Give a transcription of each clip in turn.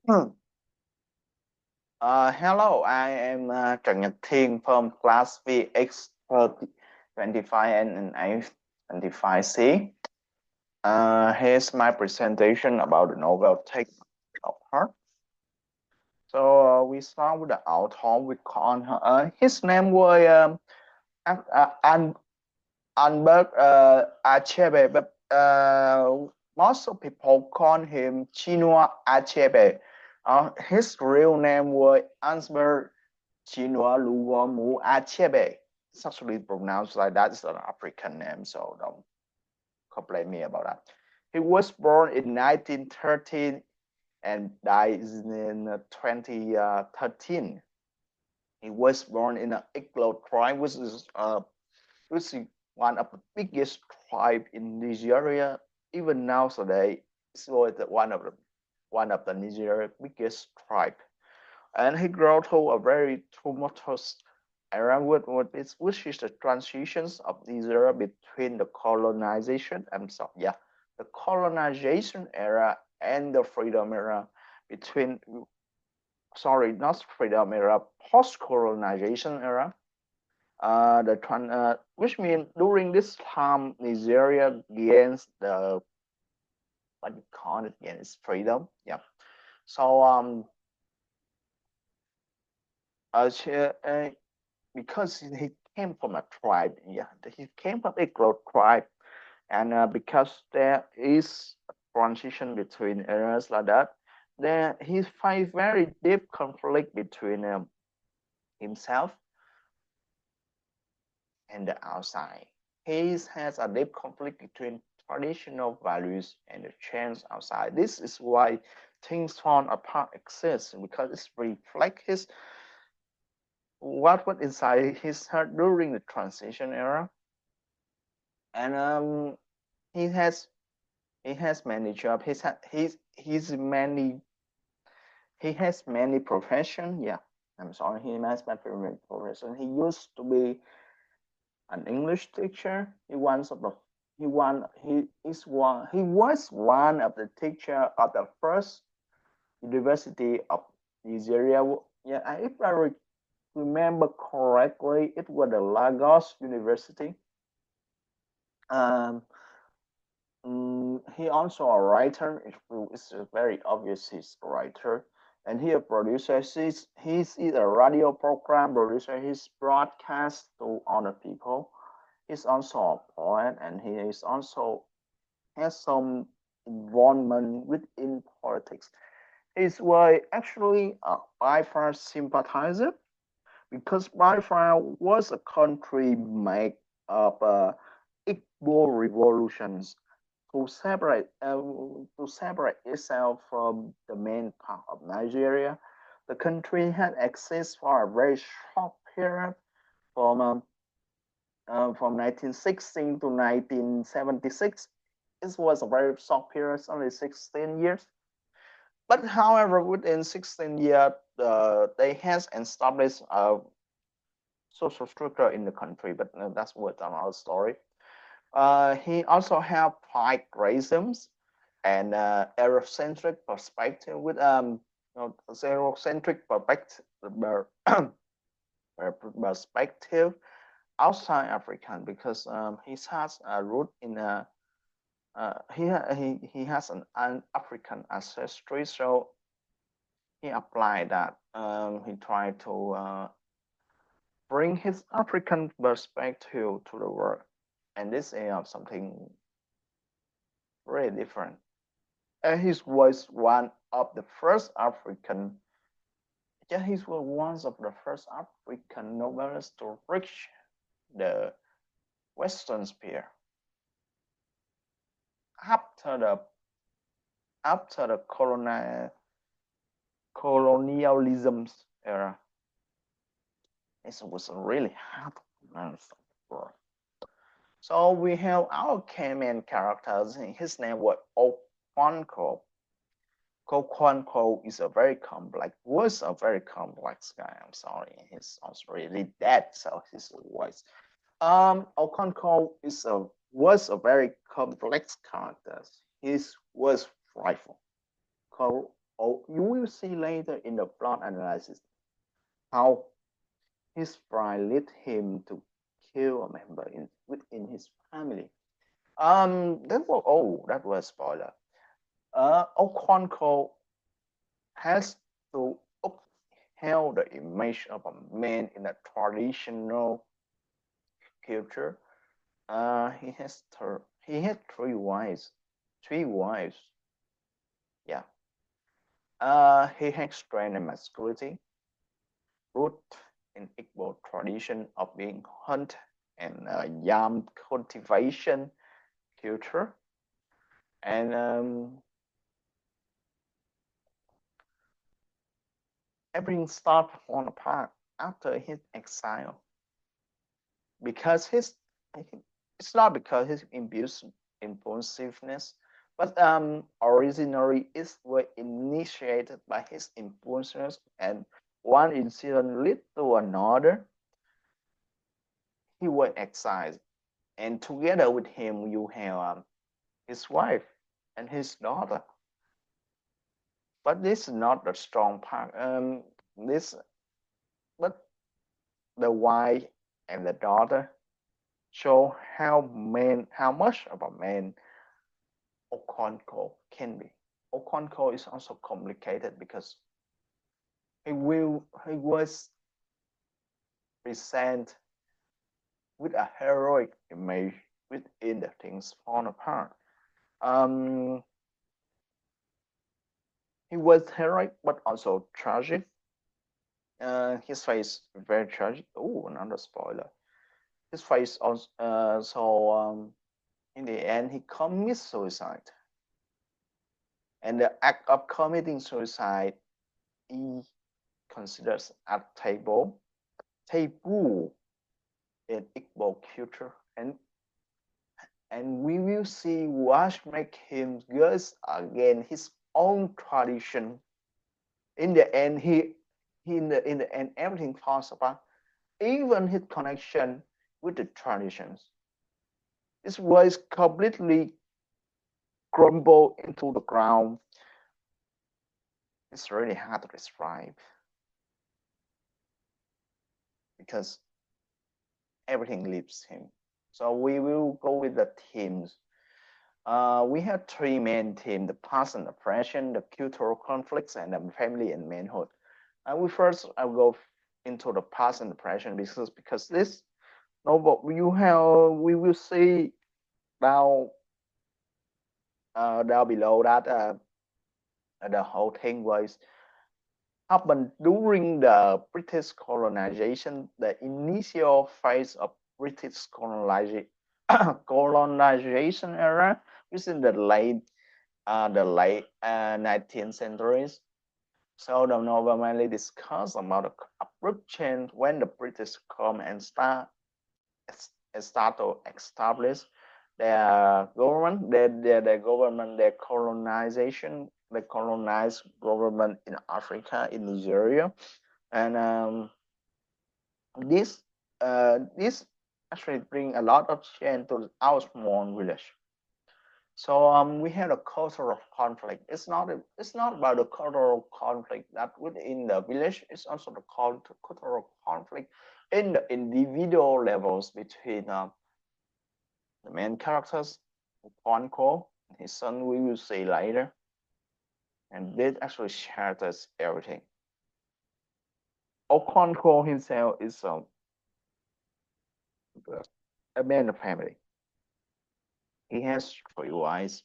Hello, I am Trần Nhật Thiên from class VX25 and I25C. Here's my presentation about the novel Take of Heart. So we start with the author. We call his name was Albert Achebe, but most of people call him Chinua Achebe. His real name was Ansber Chinua Luomu Achebe. It's actually pronounced like that. It's an African name, so don't complain me about that. He was born in 1913 and died in 2013. He was born in an Igbo tribe, which is one of the biggest tribe in Nigeria. Even now today, it's one of the Nigeria biggest tribe. And he grew through a very tumultuous era, which is the transitions of Nigeria between the colonization the colonization era and the freedom era not freedom era, post-colonization era. Which means during this time, Nigeria gains the what you call it again is freedom. Yeah. So because he came from a tribe, he came from a Igbo tribe, and because there is a transition between eras like that, then he finds very deep conflict between himself and the outside. He has a deep conflict between traditional values and the change outside. This is why things torn apart exist, because it reflects what was inside his heart during the transition era. And he has many jobs. He has many profession. Yeah, I'm sorry. He has many profession. He used to be an English teacher. He was one of the teacher of the first University of Nigeria. Yeah, if I remember correctly, it was the Lagos University. He also a writer. It's very obvious he's a writer, and he a producer. He's a radio program producer. He's broadcast to other people. He's also a poet, and he is also has some involvement within politics. He's actually a Biafra sympathizer, because Biafra was a country made of Igbo revolutions to separate itself from the main part of Nigeria. The country had existed for a very short period from 1916 to 1976. This was a very short period, only 16 years. But however, within 16 years, they has established a social structure in the country. But that's what another story. He also have five racisms and Eurocentric perspective with Eurocentric perspective outside African, because he has a root in he has an African ancestry, so he applied that. He tried to bring his African perspective to the world, and this is something very different. And he was one of the first African. Yeah, he was one of the first African novelists to reach the Western sphere. After the colonialism era, it was really hard to pronounce. So we have our main characters. His name was Okonkwo. Okonkwo is a very complex guy. I'm sorry, he's also really dead, so his voice. Okonkwo was a very complex character. His was frightful. you will see later in the plot analysis how his pride led him to kill a member within his family. That was spoiler. Okonkwo has to uphold the image of a man in a traditional culture. He had three wives. Three wives. Yeah. He had strength and masculinity, root in Igbo tradition of being hunt and yam cultivation culture. And everything started falling apart after his exile. Because it's not because his impulsiveness, but originally it was initiated by his impulsiveness, and one incident led to another. He was exiled, and together with him you have his wife and his daughter. But this is not the strong part. But the wife and the daughter show how much of a man Okonkwo can be. Okonkwo is also complicated because he was present with a heroic image within the things falling apart. He was heroic but also tragic. His face very tragic. Oh, another spoiler. His face also in the end he commits suicide. And the act of committing suicide he considers a taboo in Igbo culture, and we will see what make him goes against his own tradition. In the end, in the end everything falls apart, even his connection with the traditions. This was completely crumbled into the ground. It's really hard to describe because everything leaves him. So we will go with the themes. We have three main themes: the past and the present, the cultural conflicts, and the family and manhood. I'll go into the past and the present because this novel we will see down below that the whole thing was happened during the British colonization, the initial phase of British colonization era, within the late 19th centuries. So the novel mainly discuss about the abrupt change when the British come and start to establish their government, their government, their colonization, the colonized government in Africa, in Nigeria, and this actually bring a lot of change to our small village. So we had a cultural conflict. It's not about the cultural conflict that within the village. It's also the cultural conflict in the individual levels between the main characters, Okonkwo, his son. We will see later, and this actually shatters everything. Okonkwo himself is a man of family. He has three wives.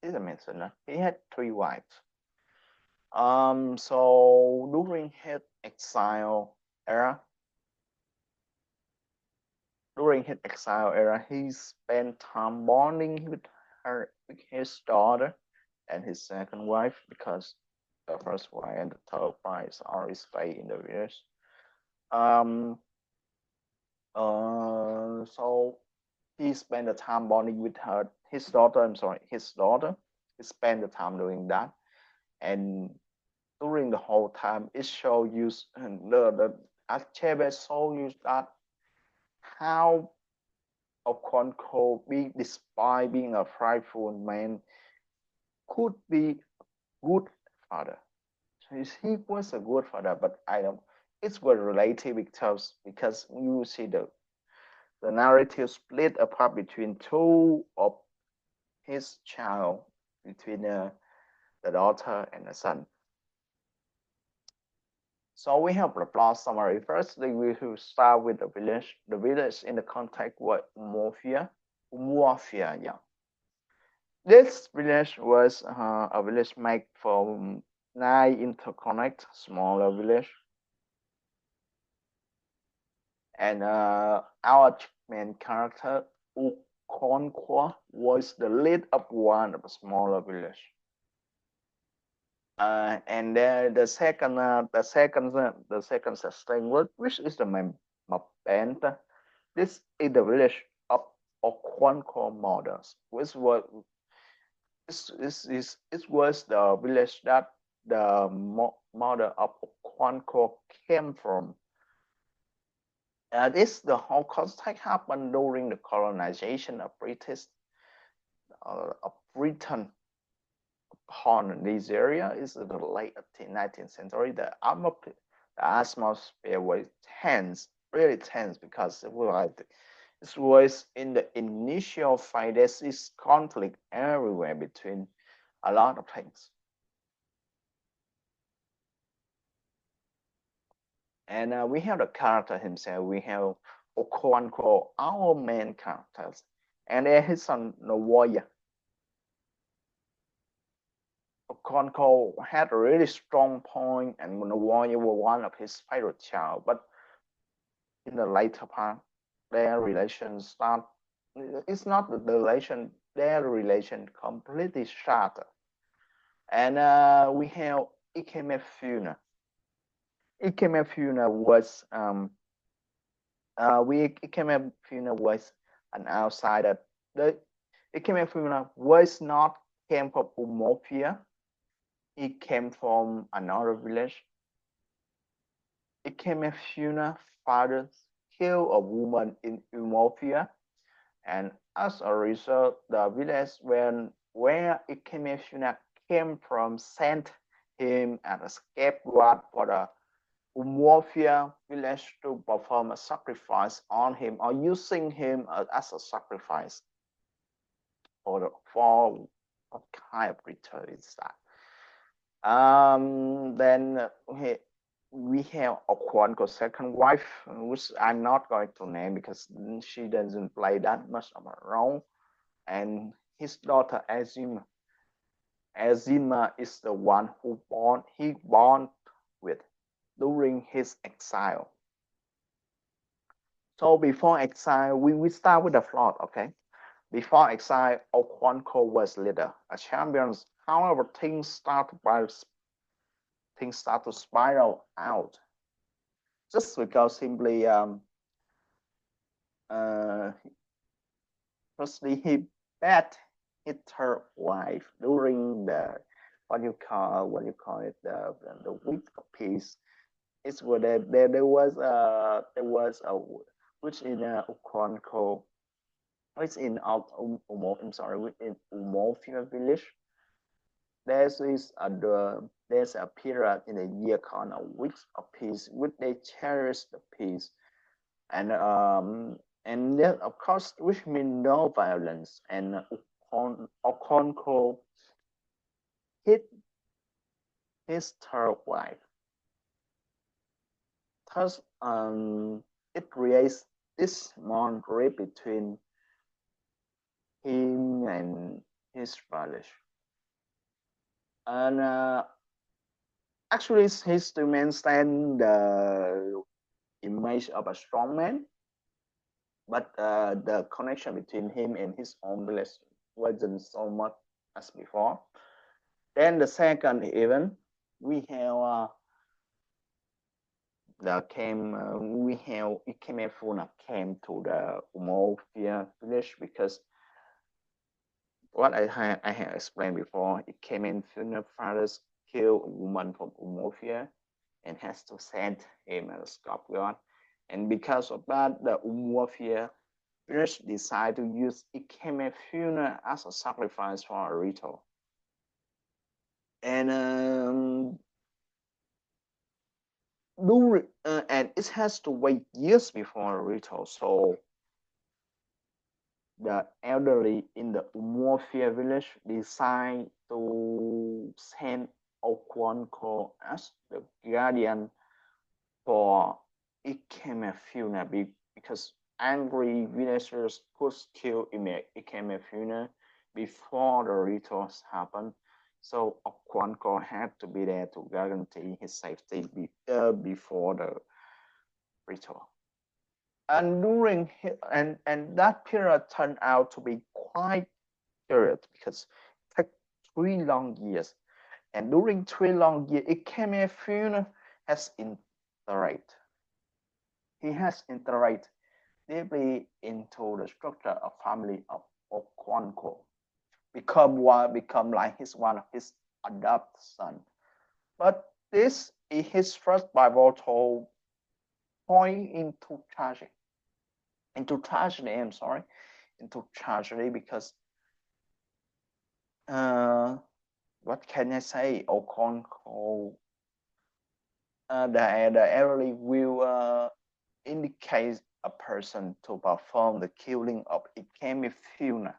He's a mentioner. He had three wives. So during his exile era, he spent time bonding with his daughter and his second wife, because the first wife and the third wife already stay in the village. So he spent the time bonding with his daughter. He spent the time doing that, and during the whole time, it shows you the Achebe shows you that how Okonkwo, despite being a prideful man, could be good father. So he was a good father, but I don't. It's very relative because you see the narrative split apart between two of his child, between the daughter and the son. So we have the plot summary. Firstly, we will start with the village. The village in the context was Umofia. Yeah. This village was a village made from 9 interconnect smaller village. And our main character, Ukonkwa, was the lead of one of a smaller village. And then the second thing, which is the main band. This is the village of Okonkwo models, which was it was the village that the mother of Okonkwo came from. The whole context happened during the colonization of Britain upon this area. Is the late 19th century. The atmosphere was tense, really tense, because it was in the initial fight. There is conflict everywhere between a lot of things. And we have the character himself. We have Okonkwo, our main characters, and then his son Nowoya. Okonkwo had a really strong point, and Nowoya was one of his favorite child. But in the later part, their relations start. It's not the relation. Their relation completely shattered. And we have Ikemefuna. Ikemefuna was Ikemefuna was an outsider. The Ikemefuna was not came from Umofia. He came from another village. Ikemefuna father killed a woman in Umofia, and as a result, the village where Ikemefuna came from sent him as a scapegoat for the Umofia village to perform a sacrifice on him, or using him as a sacrifice for what kind of ritual is that? Then we have Okonkwo's second wife, which I'm not going to name because she doesn't play that much of a role, and his daughter Azima. Azima is the one he born with during his exile. So before exile, we start with the plot, okay? Before exile, Okonkwo was leader, a champion. However, things start to spiral out, just because simply firstly he bet hit her wife during the what you call it the week of peace. It's where there was a which in Okonkwo, which in in Umofia village. There's a period in a year called a week of peace, which they cherish the peace, and then of course, which means no violence. And Okonkwo hit his third wife. Thus, it creates this boundary between him and his village. And actually, his to maintain the image of a strong man, but the connection between him and his own village wasn't so much as before. Then the second event, we have Ikemefuna came to the Umofia village because what I have explained before, Ikemefuna fathers killed a woman from Umofia and has to send him as a scapegoat. And because of that, the Umofia village decided to use Ikemefuna as a sacrifice for a ritual. and and it has to wait years before a ritual. So the elderly in the Umofia village decide to send Okwonko as the guardian for Ikemefuna because angry villagers could kill Ikemefuna before the rituals happen. So Okwonko had to be there to guarantee his safety before the ritual. And during and that period turned out to be quite period because it took 3 long years. And during 3 long years, Ikemefuna has interacted. He has interacted deeply into the structure of family of Okonkwo, become like one of his adopted son. But this is his first pivotal point into tragedy because what can I say? Okonkwo, the elderly will indicate a person to perform the killing of Ikemefuna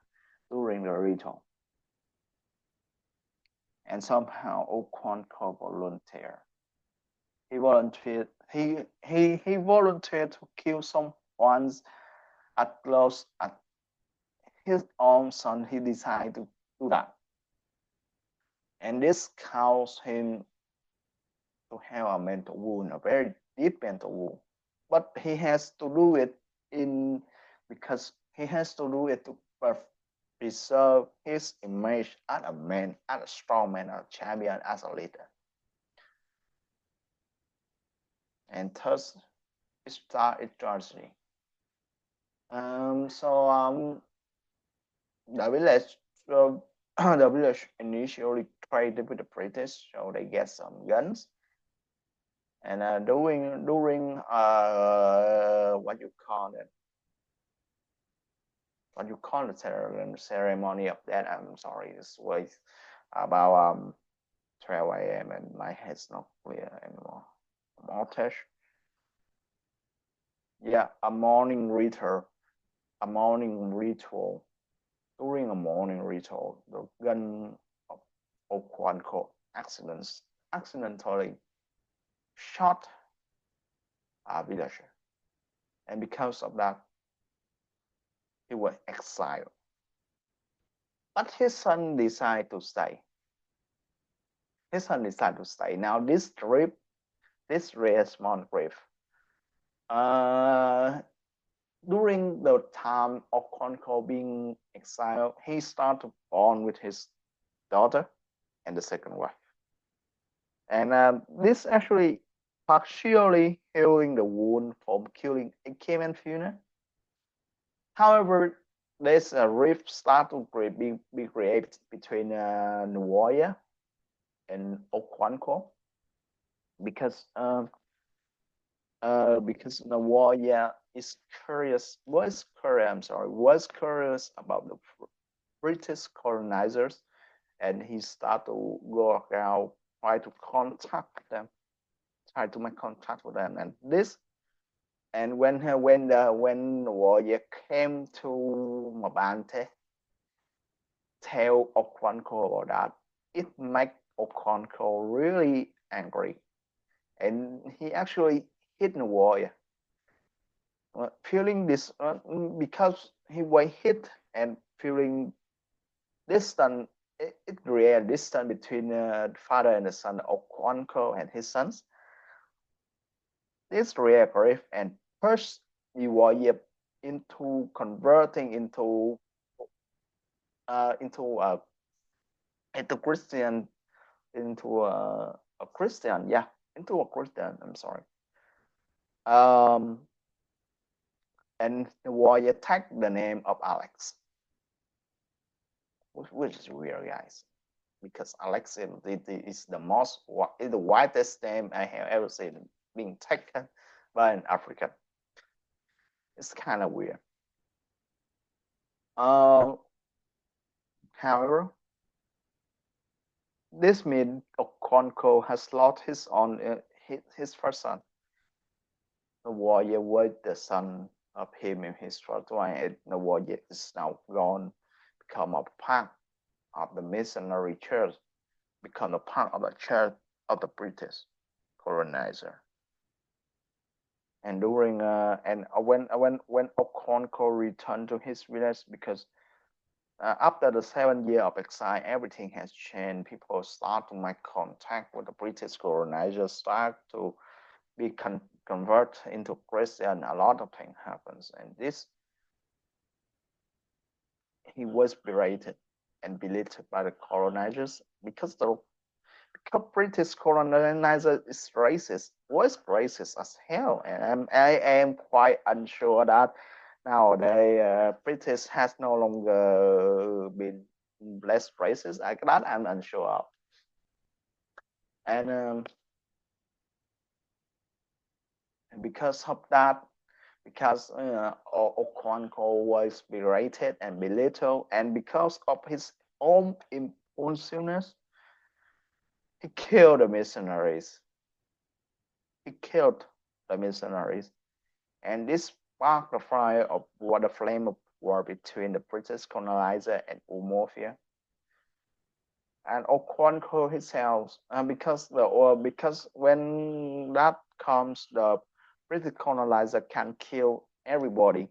during the ritual. And somehow Okonkwo volunteered. He volunteered. He volunteered to kill someone at close at his own son. He decided to do that, and this caused him to have a mental wound, a very deep mental wound. But he has to do it because he has to do it to preserve his image as a man, as a strong man, as a champion, as a leader. And thus, it started tragedy. The village, the village initially traded with the British, so they get some guns. And during what you call the ceremony of that, I'm sorry, this was about 12 a.m. and my head's not clear anymore. Mortage. Yeah, a morning ritual. During a morning ritual, the gun of Okonkwo accidentally shot a villager, and because of that, he was exiled. But his son decided to stay. Now this rare small grave, during the time of Okonkwo being exiled, he started to bond with his daughter and the second wife. And this actually partially healing the wound from killing Ikemefuna. However, there's a rift start to be created between Nwoya and Okonkwo because Nwoya was curious about the British colonizers, and he started to go around, try to make contact with them, and when Nwoya came to Mabante, tell Okonkwo about that, it made Okonkwo really angry, and he actually hit Nwoya. Feeling this because he was hit and feeling distant, it created distance between the father and the son of Okonkwo and his sons. This created grief and pushed Nwoya into converting into Christian, into a Christian. I'm sorry. And Nwoya tagged the name of Alex, which is weird, guys, because Alex is the widest name I have ever seen being taken by an African. It's kind of weird. However, This means Okonkwo has lost his own his first son. The warrior was the son of him in his first wife, and the warrior is now gone, become a part of the missionary church, become a part of the church of the British colonizer. And during when Okonkwo returned to his village, because after the 7 years of exile, everything has changed. People start to make contact with the British colonizers, start to be converted into Christian. A lot of things happens, and this he was berated and belittled by the colonizers because the British colonizer is racist, was racist as hell, and I am quite unsure that nowadays British has no longer been less racist. That I'm unsure of, and because of that, because Okonkwo was berated and belittled, and because of his own impulsiveness, he killed the missionaries. He killed the missionaries, and this sparked the fire of the flame of war between the British colonizer and Umofia. And Okonkwo himself, because when that comes, the British colonizer can kill everybody.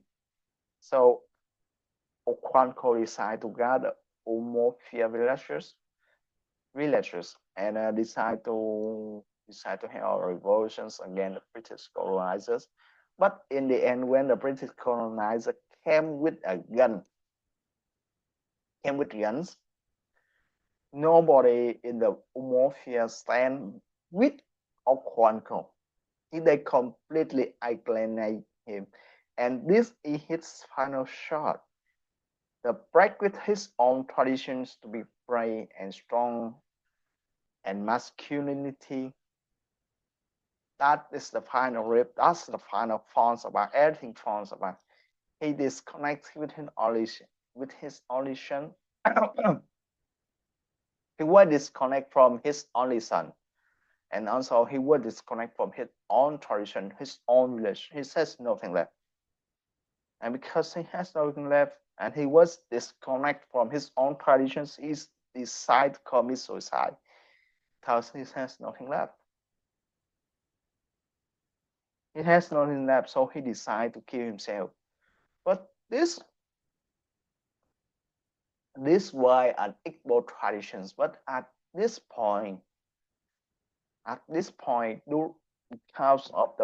So Okonkwo decided to gather Umofia villagers, and decide to have revolutions against the British colonizers. But in the end, when the British colonizer came with guns, nobody in the Umofia stand with Okonkwo. They completely alienate him, and this is his final shot. The break with his own traditions to be brave and strong and masculinity. That is the final rip. That's the final falls about everything falls about. He disconnects with his audition. He will disconnect from his only son, and also he will disconnect from his own tradition, his own village. He says nothing left, and because he has nothing left, and he was disconnect from his own traditions, he decided to commit suicide because he has nothing left. He has nothing left, so he decided to kill himself. But this was an equal traditions. But at this point, because of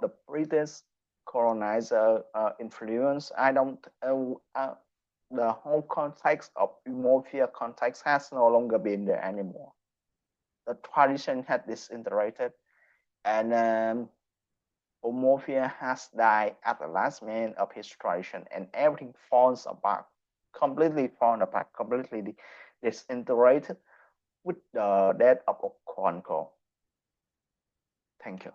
the British colonizer influence, the whole context of Umofia context has no longer been there anymore. The tradition had disintegrated, and Umofia has died at the last man of his tradition, and everything falls apart, completely disintegrated with the death of Okonkwo. Thank you.